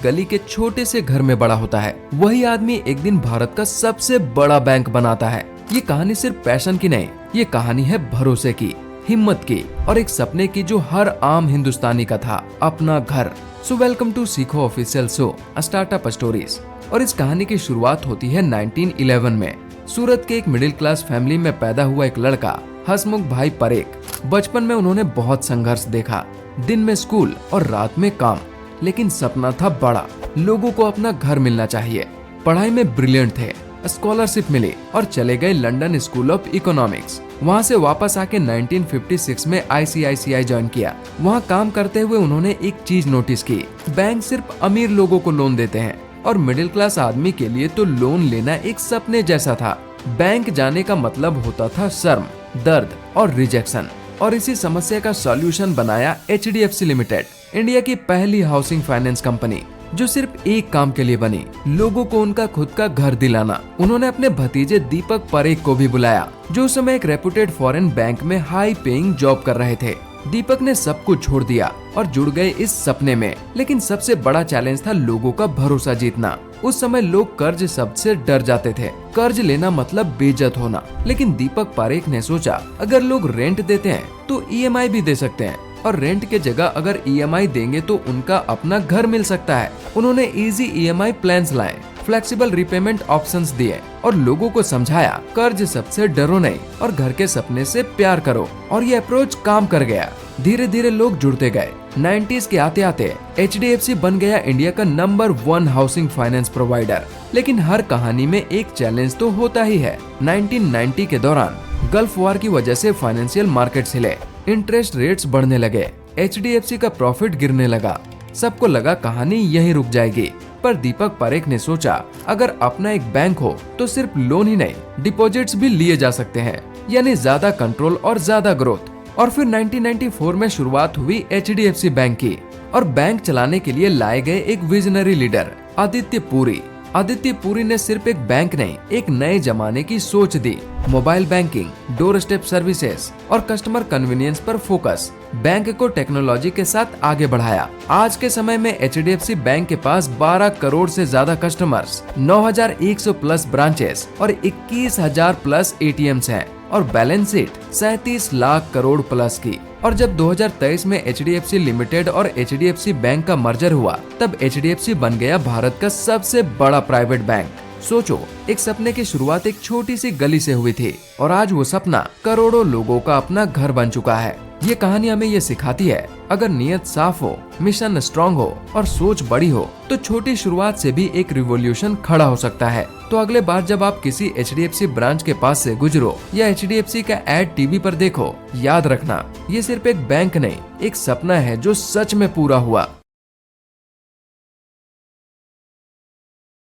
गली के छोटे से घर में बड़ा होता है। वही आदमी एक दिन भारत का सबसे बड़ा बैंक बनाता है। ये कहानी सिर्फ पैशन की नहीं, ये कहानी है भरोसे की, हिम्मत की और एक सपने की जो हर आम हिंदुस्तानी का था, अपना घर। सो वेलकम टू सीखो ऑफिशियल शो स्टार्टअप स्टोरीज। और इस कहानी की शुरुआत होती है 1911 में। सूरत के एक मिडिल क्लास फैमिली में पैदा हुआ एक लड़का हसमुख भाई परेख। बचपन में उन्होंने बहुत संघर्ष देखा, दिन में स्कूल और रात में काम, लेकिन सपना था बड़ा, लोगों को अपना घर मिलना चाहिए। पढ़ाई में ब्रिलियंट थे, स्कॉलरशिप मिली और चले गए लंदन स्कूल ऑफ इकोनॉमिक्स। वहाँ से वापस आके 1956 में ICICI ज्वाइन किया। वहाँ काम करते हुए उन्होंने एक चीज नोटिस की, बैंक सिर्फ अमीर लोगों को लोन देते हैं और मिडिल क्लास आदमी के लिए तो लोन लेना एक सपने जैसा था। बैंक जाने का मतलब होता था शर्म, दर्द और रिजेक्शन। और इसी समस्या का सॉल्यूशन बनाया HDFC लिमिटेड, इंडिया की पहली हाउसिंग फाइनेंस कंपनी, जो सिर्फ एक काम के लिए बनी, लोगों को उनका खुद का घर दिलाना। उन्होंने अपने भतीजे दीपक परेख को भी बुलाया, जो उस समय एक रेपुटेड फॉरेन बैंक में हाई पेइंग जॉब कर रहे थे। दीपक ने सब कुछ छोड़ दिया और जुड़ गए इस सपने में। लेकिन सबसे बड़ा चैलेंज था लोगों का भरोसा जीतना। उस समय लोग कर्ज शब्द से डर जाते थे, कर्ज लेना मतलब बेइज्जत होना। लेकिन दीपक पारेख ने सोचा, अगर लोग रेंट देते हैं तो EMI भी दे सकते हैं, और रेंट के जगह अगर EMI देंगे तो उनका अपना घर मिल सकता है। उन्होंने इजी EMI प्लान्स लाए, फ्लेक्सिबल रिपेमेंट ऑप्शंस दिए और लोगों को समझाया, कर्ज सबसे डरो नहीं और घर के सपने से प्यार करो। और ये अप्रोच काम कर गया। धीरे धीरे लोग जुड़ते गए। 90s के आते आते HDFC बन गया इंडिया का नंबर 1 हाउसिंग फाइनेंस प्रोवाइडर। लेकिन हर कहानी में एक चैलेंज तो होता ही है। 1990 के दौरान गल्फ वॉर की वजह से फाइनेंशियल मार्केट हिले, इंटरेस्ट रेट्स बढ़ने लगे, HDFC का प्रॉफिट गिरने लगा। सबको लगा कहानी यहीं रुक जाएगी, पर दीपक पारेख ने सोचा, अगर अपना एक बैंक हो तो सिर्फ लोन ही नहीं, डिपॉजिट्स भी लिए जा सकते हैं, यानी ज्यादा कंट्रोल और ज्यादा ग्रोथ। और फिर 1994 में शुरुआत हुई HDFC बैंक की, और बैंक चलाने के लिए लाए गए एक विजनरी लीडर आदित्य पुरी। आदित्य पुरी ने सिर्फ एक बैंक नहीं, एक नए जमाने की सोच दी। Mobile banking, door step services और कस्टमर कन्वीनियंस पर फोकस। बैंक को टेक्नोलॉजी के साथ आगे बढ़ाया। आज के समय में HDFC बैंक के पास 12 करोड़ से ज्यादा कस्टमर्स, 9100 प्लस ब्रांचेस और 21,000 प्लस ATMs हैं, और balance sheet 37 lakh crore plus की। और जब 2023 में HDFC लिमिटेड और HDFC बैंक का मर्जर हुआ, तब HDFC बन गया भारत का सबसे बड़ा प्राइवेट बैंक। सोचो, एक सपने की शुरुआत एक छोटी सी गली से हुई थी, और आज वो सपना करोड़ों लोगों का अपना घर बन चुका है। ये कहानी हमें ये सिखाती है, अगर नियत साफ हो, मिशन स्ट्रांग हो और सोच बड़ी हो, तो छोटी शुरुआत से भी एक रिवॉल्यूशन खड़ा हो सकता है। तो अगले बार जब आप किसी HDFC ब्रांच के पास से गुजरो या HDFC का एड TV पर देखो, याद रखना, ये सिर्फ एक बैंक नहीं, एक सपना है जो सच में पूरा हुआ।